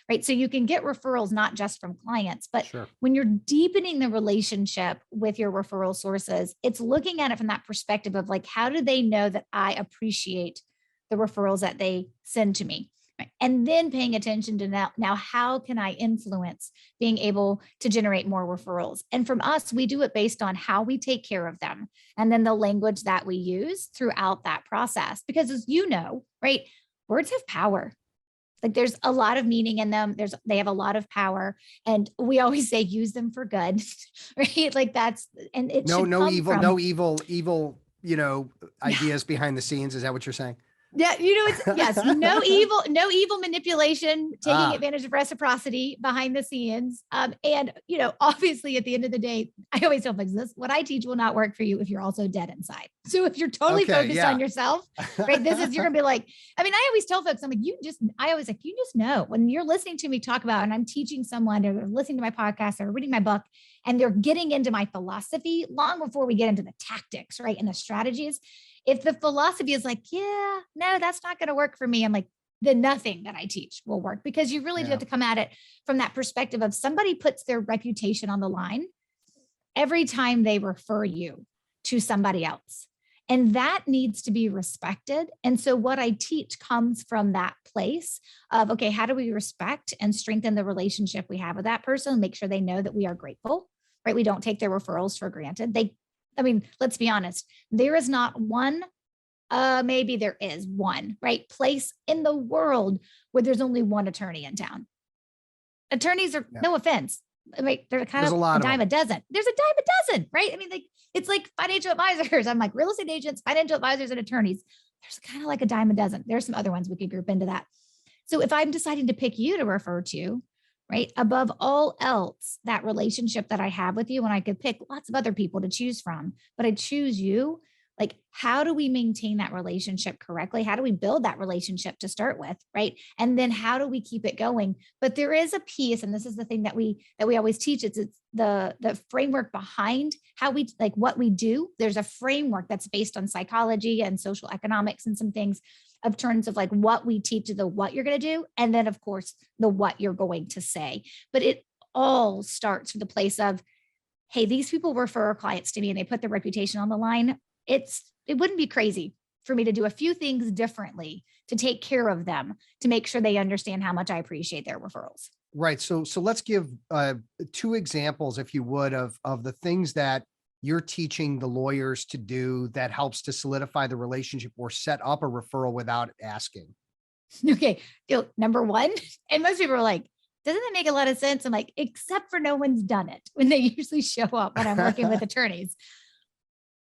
right? So you can get referrals, not just from clients, but Sure. when you're deepening the relationship with your referral sources, it's looking at it from that perspective of like, how do they know that I appreciate the referrals that they send to me? Right? And then paying attention to now, how can I influence being able to generate more referrals? And from us, we do it based on how we take care of them and then the language that we use throughout that process. Because as you know, right, words have power. Like there's a lot of meaning in them. They have a lot of power, and we always say use them for good, right? Like that's, and it should No come evil, from, no evil, ideas behind the scenes. Is that what you're saying? yeah, it's yes, no evil manipulation, taking Ah, advantage of reciprocity behind the scenes. And obviously at the end of the day, I always tell folks this: what I teach will not work for you if you're also dead inside. So if you're totally okay. focused on Yeah. yourself, right? You're gonna be like, I always tell folks, I'm like, I always like, you just know when you're listening to me talk about, and I'm teaching someone or they're listening to my podcast or reading my book, and they're getting into my philosophy long before we get into the tactics, right? And the strategies. If the philosophy is like, yeah, no, that's not going to work for me, I'm like, then nothing that I teach will work, because you really do Yeah. have to come at it from that perspective of somebody puts their reputation on the line every time they refer you to somebody else. And that needs to be respected. And so what I teach comes from that place of, okay, how do we respect and strengthen the relationship we have with that person? Make sure they know that we are grateful, right? We don't take their referrals for granted. Let's be honest. There is not one, maybe there is one, right, place in the world where there's only one attorney in town. Attorneys are, Yeah. no offense, they're kind There's of a lot a of dime them. a dozen. There's a dime a dozen, right? It's like financial advisors. I'm like real estate agents, financial advisors, and attorneys. There's kind of like a dime a dozen. There's some other ones we could group into that. So if I'm deciding to pick you to refer to, right, above all else, that relationship that I have with you, and I could pick lots of other people to choose from, but I choose you. Like, how do we maintain that relationship correctly? How do we build that relationship to start with, right? And then how do we keep it going? But there is a piece, and this is the thing that we always teach. It's the framework behind how we, like, what we do. There's a framework that's based on psychology and social economics and some things of terms of like what we teach, the what you're going to do, and then of course the what you're going to say. But it all starts from the place of, hey, these people refer clients to me and they put their reputation on the line. It wouldn't be crazy for me to do a few things differently to take care of them, to make sure they understand how much I appreciate their referrals. Right. So let's give two examples, if you would, of the things that you're teaching the lawyers to do that helps to solidify the relationship or set up a referral without asking. Okay. Number one, and most people are like, doesn't that make a lot of sense? I'm like, except for no one's done it when they usually show up when I'm working with attorneys.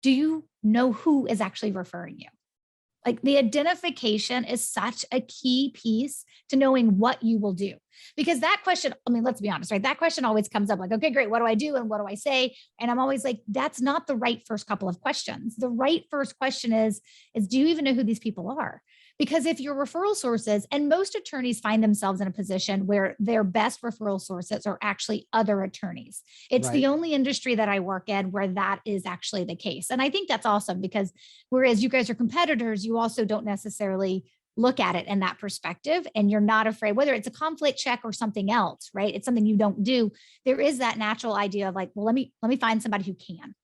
Do you know who is actually referring you? Like the identification is such a key piece to knowing what you will do. Because that question, let's be honest, right? That question always comes up like, okay, great. What do I do? And what do I say? And I'm always like, that's not the right first couple of questions. The right first question is do you even know who these people are? Because if your referral sources, and most attorneys find themselves in a position where their best referral sources are actually other attorneys. It's Right. the only industry that I work in where that is actually the case. And I think that's awesome, because whereas you guys are competitors, you also don't necessarily look at it in that perspective, and you're not afraid, whether it's a conflict check or something else, right? It's something you don't do. There is that natural idea of like, well, let me find somebody who can.